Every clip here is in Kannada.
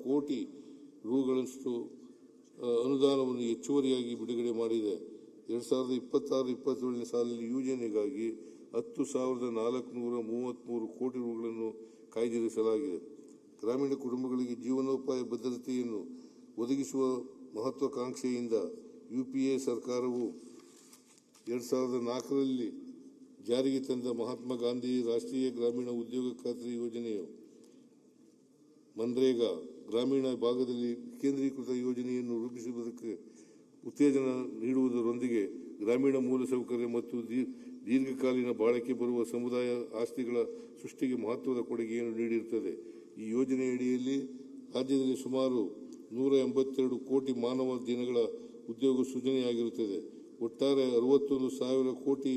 ಕೋಟಿ ರುಗಳಷ್ಟು ಅನುದಾನವನ್ನು ಹೆಚ್ಚುವರಿಯಾಗಿ ಬಿಡುಗಡೆ ಮಾಡಿದೆ. 2026-27 ಸಾಲಿನಲ್ಲಿ ಯೋಜನೆಗಾಗಿ 10,433 ಕೋಟಿ ರುಗಳನ್ನು ಕಾಯ್ದಿರಿಸಲಾಗಿದೆ. ಗ್ರಾಮೀಣ ಕುಟುಂಬಗಳಿಗೆ ಜೀವನೋಪಾಯ ಭದ್ರತೆಯನ್ನು ಒದಗಿಸುವ ಮಹತ್ವಾಕಾಂಕ್ಷೆಯಿಂದ ಯುಪಿಎ ಸರ್ಕಾರವು 2004ರಲ್ಲಿ ಜಾರಿಗೆ ತಂದ ಮಹಾತ್ಮ ಗಾಂಧಿ ರಾಷ್ಟ್ರೀಯ ಗ್ರಾಮೀಣ ಉದ್ಯೋಗ ಖಾತ್ರಿ ಯೋಜನೆಯು ಮನ್ರೇಗಾ ಗ್ರಾಮೀಣ ಭಾಗದಲ್ಲಿ ಕೇಂದ್ರೀಕೃತ ಯೋಜನೆಯನ್ನು ರೂಪಿಸುವುದಕ್ಕೆ ಉತ್ತೇಜನ ನೀಡುವುದರೊಂದಿಗೆ ಗ್ರಾಮೀಣ ಮೂಲಸೌಕರ್ಯ ಮತ್ತು ದೀರ್ಘಕಾಲೀನ ಬಾಳಿಕೆ ಬರುವ ಸಮುದಾಯ ಆಸ್ತಿಗಳ ಸೃಷ್ಟಿಗೆ ಮಹತ್ವದ ಕೊಡುಗೆಯನ್ನು ನೀಡಿರುತ್ತದೆ. ಈ ಯೋಜನೆಯಡಿಯಲ್ಲಿ ರಾಜ್ಯದಲ್ಲಿ ಸುಮಾರು 182 ಕೋಟಿ ಮಾನವ ದಿನಗಳ ಉದ್ಯೋಗ ಸೃಜನೆಯಾಗಿರುತ್ತದೆ. ಒಟ್ಟಾರೆ 61,000 ಕೋಟಿ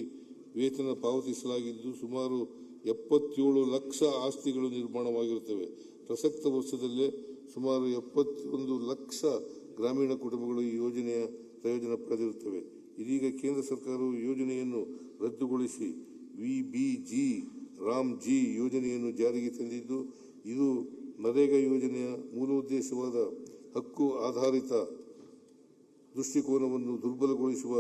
ವೇತನ ಪಾವತಿಸಲಾಗಿದ್ದು ಸುಮಾರು 77 ಲಕ್ಷ ಆಸ್ತಿಗಳು ನಿರ್ಮಾಣವಾಗಿರುತ್ತವೆ. ಪ್ರಸಕ್ತ ವರ್ಷದಲ್ಲೇ ಸುಮಾರು 71 ಲಕ್ಷ ಗ್ರಾಮೀಣ ಕುಟುಂಬಗಳು ಈ ಯೋಜನೆಯ ಪ್ರಯೋಜನ ಪಡೆದಿರುತ್ತವೆ. ಇದೀಗ ಕೇಂದ್ರ ಸರ್ಕಾರವು ಯೋಜನೆಯನ್ನು ರದ್ದುಗೊಳಿಸಿ ವಿಬಿಜಿ ರಾಮ್ಜಿ ಯೋಜನೆಯನ್ನು ಜಾರಿಗೆ ತಂದಿದ್ದು, ಇದು ನರೇಗಾ ಯೋಜನೆಯ ಮೂಲ ಉದ್ದೇಶವಾದ ಹಕ್ಕು ಆಧಾರಿತ ದೃಷ್ಟಿಕೋನವನ್ನು ದುರ್ಬಲಗೊಳಿಸುವ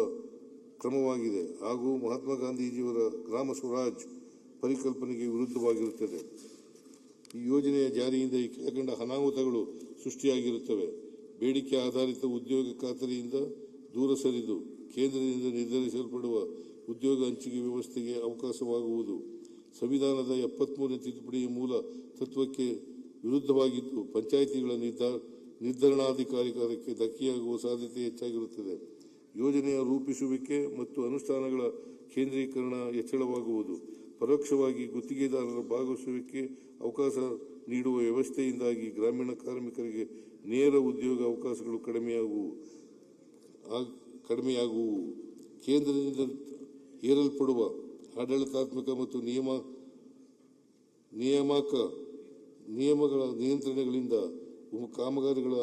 ಕ್ರಮವಾಗಿದೆ ಹಾಗೂ ಮಹಾತ್ಮ ಗಾಂಧೀಜಿಯವರ ಗ್ರಾಮ ಸ್ವರಾಜ್ ಪರಿಕಲ್ಪನೆಗೆ ವಿರುದ್ಧವಾಗಿರುತ್ತದೆ. ಈ ಯೋಜನೆಯ ಜಾರಿಯಿಂದ ಈ ಕೆಳಕಂಡ ಅನಾಹುತಗಳು ಸೃಷ್ಟಿಯಾಗಿರುತ್ತವೆ. ಬೇಡಿಕೆ ಆಧಾರಿತ ಉದ್ಯೋಗ ಖಾತರಿಯಿಂದ ದೂರ ಸರಿದು ಕೇಂದ್ರದಿಂದ ನಿರ್ಧರಿಸಲ್ಪಡುವ ಉದ್ಯೋಗ ಹಂಚಿಕೆ ವ್ಯವಸ್ಥೆಗೆ ಅವಕಾಶವಾಗುವುದು. ಸಂವಿಧಾನದ 73ನೇ ತಿದ್ದುಪಡಿಯ ಮೂಲ ತತ್ವಕ್ಕೆ ವಿರುದ್ಧವಾಗಿದ್ದು ಪಂಚಾಯಿತಿಗಳ ನಿರ್ಧರಣಾಧಿಕಾರಕ್ಕೆ ಧಕ್ಕೆಯಾಗುವ ಸಾಧ್ಯತೆ ಹೆಚ್ಚಾಗಿರುತ್ತದೆ. ಯೋಜನೆಯ ರೂಪಿಸುವಿಕೆ ಮತ್ತು ಅನುಷ್ಠಾನಗಳ ಕೇಂದ್ರೀಕರಣ ಹೆಚ್ಚಳವಾಗುವುದು. ಪರೋಕ್ಷವಾಗಿ ಗುತ್ತಿಗೆದಾರರ ಭಾಗವಹಿಸುವಿಕೆ ಅವಕಾಶ ನೀಡುವ ವ್ಯವಸ್ಥೆಯಿಂದಾಗಿ ಗ್ರಾಮೀಣ ಕಾರ್ಮಿಕರಿಗೆ ನೇರ ಉದ್ಯೋಗ ಅವಕಾಶಗಳು ಕಡಿಮೆಯಾಗುವು. ಕೇಂದ್ರದಿಂದ ಹೇರಲ್ಪಡುವ ಆಡಳಿತಾತ್ಮಕ ಮತ್ತು ನಿಯಮಗಳ ನಿಯಂತ್ರಣಗಳಿಂದ ಕಾಮಗಾರಿಗಳ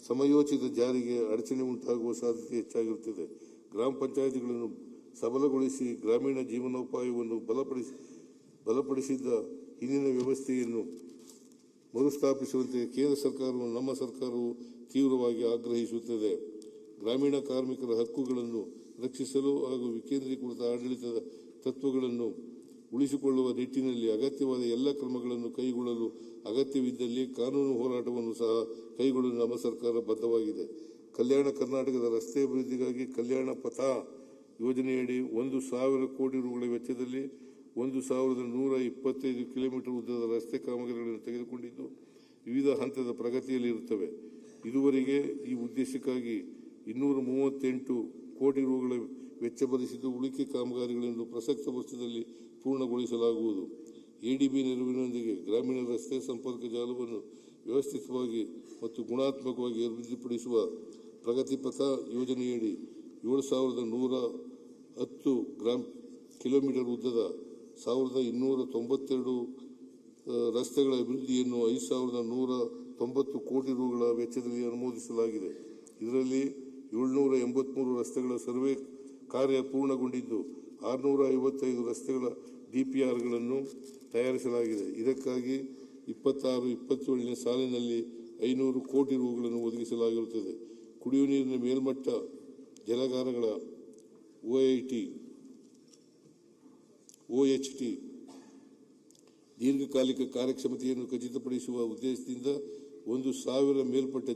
ಸಮಯೋಚಿತ ಜಾರಿಗೆ ಅಡಚಣೆ ಉಂಟಾಗುವ ಸಾಧ್ಯತೆ ಹೆಚ್ಚಾಗಿರುತ್ತದೆ. ಗ್ರಾಮ ಪಂಚಾಯಿತಿಗಳನ್ನು ಸಬಲಗೊಳಿಸಿ ಗ್ರಾಮೀಣ ಜೀವನೋಪಾಯವನ್ನು ಬಲಪಡಿಸಿದ್ದ ಹಿಂದಿನ ವ್ಯವಸ್ಥೆಯನ್ನು ಮರುಸ್ಥಾಪಿಸುವಂತೆ ಕೇಂದ್ರ ಸರ್ಕಾರವು ನಮ್ಮ ಸರ್ಕಾರವು ತೀವ್ರವಾಗಿ ಆಗ್ರಹಿಸುತ್ತದೆ. ಗ್ರಾಮೀಣ ಕಾರ್ಮಿಕರ ಹಕ್ಕುಗಳನ್ನು ರಕ್ಷಿಸಲು ಹಾಗೂ ವಿಕೇಂದ್ರೀಕೃತ ಆಡಳಿತದ ತತ್ವಗಳನ್ನು ಉಳಿಸಿಕೊಳ್ಳುವ ನಿಟ್ಟಿನಲ್ಲಿ ಅಗತ್ಯವಾದ ಎಲ್ಲ ಕ್ರಮಗಳನ್ನು ಕೈಗೊಳ್ಳಲು ಅಗತ್ಯವಿದ್ದಲ್ಲಿ ಕಾನೂನು ಹೋರಾಟವನ್ನು ಸಹ ಕೈಗೊಳ್ಳಲು ನಮ್ಮ ಸರ್ಕಾರ ಬದ್ಧವಾಗಿದೆ. ಕಲ್ಯಾಣ ಕರ್ನಾಟಕದ ರಸ್ತೆ ಅಭಿವೃದ್ಧಿಗಾಗಿ ಕಲ್ಯಾಣ ಪಥ ಯೋಜನೆಯಡಿ 1,000 ಕೋಟಿ ರುಗಳ ವೆಚ್ಚದಲ್ಲಿ 1,125 ಕಿಲೋಮೀಟರ್ ಉದ್ದದ ರಸ್ತೆ ಕಾಮಗಾರಿಗಳನ್ನು ತೆಗೆದುಕೊಂಡಿದ್ದು ವಿವಿಧ ಹಂತದ ಪ್ರಗತಿಯಲ್ಲಿರುತ್ತವೆ. ಇದುವರೆಗೆ ಈ ಉದ್ದೇಶಕ್ಕಾಗಿ 238 ಕೋಟಿ ರುಗಳ ವೆಚ್ಚ ಭರಿಸಿದ್ದು ಉಳಿಕೆ ಕಾಮಗಾರಿಗಳನ್ನು ಪ್ರಸಕ್ತ ವರ್ಷದಲ್ಲಿ ಪೂರ್ಣಗೊಳಿಸಲಾಗುವುದು. ಎಡಿಬಿ ನೆರವಿನೊಂದಿಗೆ ಗ್ರಾಮೀಣ ರಸ್ತೆ ಸಂಪರ್ಕ ಜಾಲವನ್ನು ವ್ಯವಸ್ಥಿತವಾಗಿ ಮತ್ತು ಗುಣಾತ್ಮಕವಾಗಿ ಅಭಿವೃದ್ಧಿಪಡಿಸುವ ಪ್ರಗತಿ ಪಥ ಯೋಜನೆಯಡಿ 7,110 ಕಿಲೋಮೀಟರ್ ಉದ್ದದ 1,292 ರಸ್ತೆಗಳ ಅಭಿವೃದ್ಧಿಯನ್ನು 5,190 ಕೋಟಿ ರುಗಳ ವೆಚ್ಚದಲ್ಲಿ ಅನುಮೋದಿಸಲಾಗಿದೆ. ಇದರಲ್ಲಿ 783 ರಸ್ತೆಗಳ ಸರ್ವೆ ಕಾರ್ಯ ಪೂರ್ಣಗೊಂಡಿದ್ದು 655 ರಸ್ತೆಗಳ ಡಿಪಿಆರ್ಗಳನ್ನು ತಯಾರಿಸಲಾಗಿದೆ. ಇದಕ್ಕಾಗಿ 26-27ನೇ ಸಾಲಿನಲ್ಲಿ 500 ಕೋಟಿ ರುಗಳನ್ನು ಒದಗಿಸಲಾಗಿರುತ್ತದೆ. ಕುಡಿಯುವ ನೀರಿನ ಮೇಲ್ಮಟ್ಟ ಜಲಾಗಾರಗಳ OHT ದೀರ್ಘಕಾಲಿಕ ಕಾರ್ಯಕ್ಷಮತೆಯನ್ನು ಖಚಿತಪಡಿಸುವ ಉದ್ದೇಶದಿಂದ 1,000 ಮೇಲ್ಪಟ್ಟ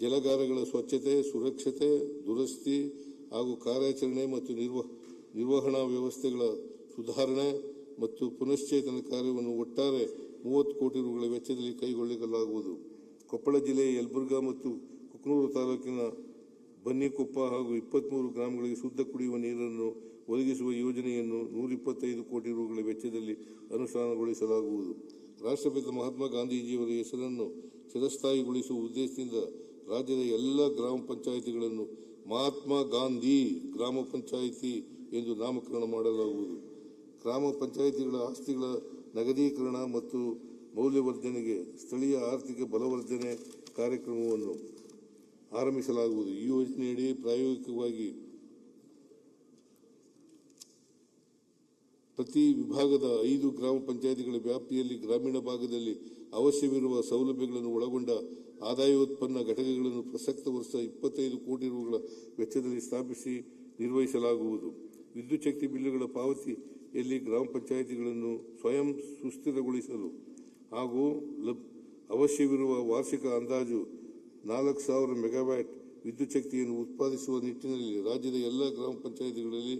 ಜಲಾಗಾರಗಳ ಸ್ವಚ್ಛತೆ, ಸುರಕ್ಷತೆ, ದುರಸ್ತಿ ಹಾಗೂ ಕಾರ್ಯಾಚರಣೆ ಮತ್ತು ನಿರ್ವಹಣಾ ವ್ಯವಸ್ಥೆಗಳ ಸುಧಾರಣೆ ಮತ್ತು ಪುನಶ್ಚೇತನ ಕಾರ್ಯವನ್ನು ಒಟ್ಟಾರೆ 30 ಕೋಟಿ ರುಗಳ ವೆಚ್ಚದಲ್ಲಿ ಕೈಗೊಳ್ಳಲಾಗುವುದು. ಕೊಪ್ಪಳ ಜಿಲ್ಲೆಯ ಯಲಬುರ್ಗಾ ಮತ್ತು ಕುಕನೂರು ತಾಲೂಕಿನ ಬನ್ನಿಕೊಪ್ಪ ಹಾಗೂ 23 ಗ್ರಾಮಗಳಿಗೆ ಶುದ್ಧ ಕುಡಿಯುವ ನೀರನ್ನು ಒದಗಿಸುವ ಯೋಜನೆಯನ್ನು 125 ಕೋಟಿ ರುಗಳ ವೆಚ್ಚದಲ್ಲಿ ಅನುಷ್ಠಾನಗೊಳಿಸಲಾಗುವುದು. ರಾಷ್ಟ್ರಪಿತ ಮಹಾತ್ಮ ಗಾಂಧೀಜಿಯವರ ಹೆಸರನ್ನು ಚಿರಸ್ಥಾಯಿಗೊಳಿಸುವ ಉದ್ದೇಶದಿಂದ ರಾಜ್ಯದ ಎಲ್ಲ ಗ್ರಾಮ ಪಂಚಾಯಿತಿಗಳನ್ನು ಮಹಾತ್ಮ ಗಾಂಧಿ ಗ್ರಾಮ ಪಂಚಾಯಿತಿ ಎಂದು ನಾಮಕರಣ ಮಾಡಲಾಗುವುದು. ಗ್ರಾಮ ಪಂಚಾಯಿತಿಗಳ ಆಸ್ತಿಗಳ ನಗದೀಕರಣ ಮತ್ತು ಮೌಲ್ಯವರ್ಧನೆಗೆ ಸ್ಥಳೀಯ ಆರ್ಥಿಕ ಬಲವರ್ಧನೆ ಕಾರ್ಯಕ್ರಮವನ್ನು ಆರಂಭಿಸಲಾಗುವುದು. ಈ ಯೋಜನೆಯಡಿ ಪ್ರಾಯೋಗಿಕವಾಗಿ ಪ್ರತಿ ವಿಭಾಗದ 5 ಗ್ರಾಮ ಪಂಚಾಯಿತಿಗಳ ವ್ಯಾಪ್ತಿಯಲ್ಲಿ ಗ್ರಾಮೀಣ ಭಾಗದಲ್ಲಿ ಅವಶ್ಯವಿರುವ ಸೌಲಭ್ಯಗಳನ್ನು ಒಳಗೊಂಡ ಆದಾಯೋತ್ಪನ್ನ ಘಟಕಗಳನ್ನು ಪ್ರಸಕ್ತ ವರ್ಷ 25 ಕೋಟಿ ರೂಗಳ ವೆಚ್ಚದಲ್ಲಿ ಸ್ಥಾಪಿಸಿ ನಿರ್ವಹಿಸಲಾಗುವುದು. ವಿದ್ಯುತ್ ಶಕ್ತಿ ಬಿಲ್ಲುಗಳ ಪಾವತಿಯಲ್ಲಿ ಗ್ರಾಮ ಪಂಚಾಯಿತಿಗಳನ್ನು ಸ್ವಯಂ ಸುಸ್ಥಿರಗೊಳಿಸಲು ಹಾಗೂ ಅವಶ್ಯವಿರುವ ವಾರ್ಷಿಕ ಅಂದಾಜು 4,000 ಮೆಗಾವ್ಯಾಟ್ ವಿದ್ಯುತ್ ಶಕ್ತಿಯನ್ನು ಉತ್ಪಾದಿಸುವ ನಿಟ್ಟಿನಲ್ಲಿ ರಾಜ್ಯದ ಎಲ್ಲ ಗ್ರಾಮ ಪಂಚಾಯಿತಿಗಳಲ್ಲಿ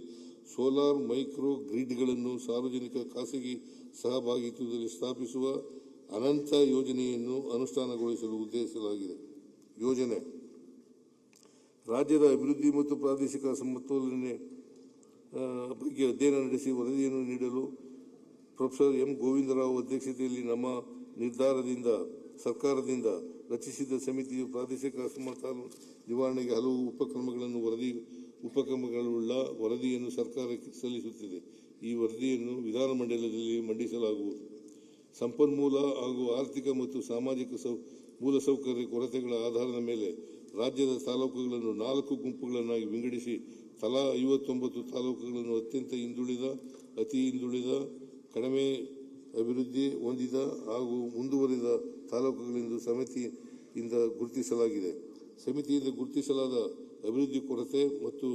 ಸೋಲಾರ್ ಮೈಕ್ರೋ ಗ್ರಿಡ್ಗಳನ್ನು ಸಾರ್ವಜನಿಕ ಖಾಸಗಿ ಸಹಭಾಗಿತ್ವದಲ್ಲಿ ಸ್ಥಾಪಿಸುವ ಅನಂತ ಯೋಜನೆಯನ್ನು ಅನುಷ್ಠಾನಗೊಳಿಸಲು ಉದ್ದೇಶಿಸಲಾಗಿದೆ. ಯೋಜನೆ ರಾಜ್ಯದ ಅಭಿವೃದ್ಧಿ ಮತ್ತು ಪ್ರಾದೇಶಿಕ ಸಮತೋಲನೆ ಬಗ್ಗೆ ಅಧ್ಯಯನ ನಡೆಸಿ ವರದಿಯನ್ನು ನೀಡಲು ಪ್ರೊಫೆಸರ್ ಎಂ ಗೋವಿಂದರಾವ್ ಅಧ್ಯಕ್ಷತೆಯಲ್ಲಿ ನಮ್ಮ ನಿರ್ಧಾರದಿಂದ ಸರ್ಕಾರದಿಂದ ರಚಿಸಿದ ಸಮಿತಿಯು ಪ್ರಾದೇಶಿಕ ಅಸಮತೋಲನ ನಿವಾರಣೆಗೆ ಹಲವು ಉಪಕ್ರಮಗಳುಳ್ಳ ವರದಿಯನ್ನು ಸರ್ಕಾರಕ್ಕೆ ಸಲ್ಲಿಸುತ್ತಿದೆ. ಈ ವರದಿಯನ್ನು ವಿಧಾನಮಂಡಲದಲ್ಲಿ ಮಂಡಿಸಲಾಗುವುದು. ಸಂಪನ್ಮೂಲ ಹಾಗೂ ಆರ್ಥಿಕ ಮತ್ತು ಸಾಮಾಜಿಕ ಮೂಲಸೌಕರ್ಯ ಕೊರತೆಗಳ ಆಧಾರದ ಮೇಲೆ ರಾಜ್ಯದ ತಾಲೂಕುಗಳನ್ನು 4 ಗುಂಪುಗಳನ್ನಾಗಿ ವಿಂಗಡಿಸಿ ತಲಾ 59 ತಾಲೂಕುಗಳನ್ನು ಅತ್ಯಂತ ಹಿಂದುಳಿದ, ಅತಿ ಹಿಂದುಳಿದ, ಕಡಿಮೆ ಅಭಿವೃದ್ಧಿ ಹೊಂದಿದ ಹಾಗೂ ಮುಂದುವರಿದ ತಾಲೂಕುಗಳೆಂದು ಸಮಿತಿಯಿಂದ ಗುರುತಿಸಲಾಗಿದೆ. ಸಮಿತಿಯಿಂದ ಗುರುತಿಸಲಾದ ಅಭಿವೃದ್ಧಿ ಕೊರತೆ ಮತ್ತು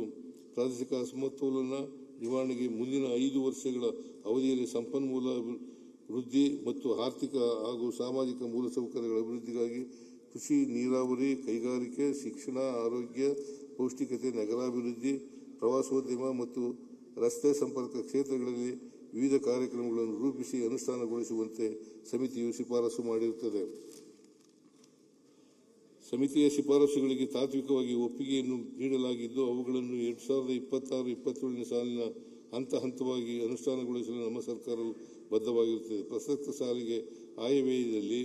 ಪ್ರಾದೇಶಿಕ ಅಸಮತೋಲನ ನಿವಾರಣೆಗೆ ಮುಂದಿನ 5 ವರ್ಷಗಳ ಅವಧಿಯಲ್ಲಿ ಸಂಪನ್ಮೂಲ ವೃದ್ಧಿ ಮತ್ತು ಆರ್ಥಿಕ ಹಾಗೂ ಸಾಮಾಜಿಕ ಮೂಲಸೌಕರ್ಯಗಳ ಅಭಿವೃದ್ಧಿಗಾಗಿ ಕೃಷಿ, ನೀರಾವರಿ, ಕೈಗಾರಿಕೆ, ಶಿಕ್ಷಣ, ಆರೋಗ್ಯ, ಪೌಷ್ಟಿಕತೆ, ನಗರಾಭಿವೃದ್ಧಿ, ಪ್ರವಾಸೋದ್ಯಮ ಮತ್ತು ರಸ್ತೆ ಸಂಪರ್ಕ ಕ್ಷೇತ್ರಗಳಲ್ಲಿ ವಿವಿಧ ಕಾರ್ಯಕ್ರಮಗಳನ್ನು ರೂಪಿಸಿ ಅನುಷ್ಠಾನಗೊಳಿಸುವಂತೆ ಸಮಿತಿಯು ಶಿಫಾರಸು ಮಾಡಿರುತ್ತದೆ. ಸಮಿತಿಯ ಶಿಫಾರಸುಗಳಿಗೆ ತಾತ್ವಿಕವಾಗಿ ಒಪ್ಪಿಗೆಯನ್ನು ನೀಡಲಾಗಿದ್ದು ಅವುಗಳನ್ನು 2026-27 ಸಾಲಿನ ಹಂತವಾಗಿ ಅನುಷ್ಠಾನಗೊಳಿಸಲು ನಮ್ಮ ಸರ್ಕಾರವು ಬದ್ಧವಾಗಿರುತ್ತದೆ. ಪ್ರಸಕ್ತ ಸಾಲಿಗೆ ಆಯವ್ಯಯದಲ್ಲಿ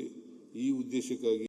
ಈ ಉದ್ದೇಶಕ್ಕಾಗಿ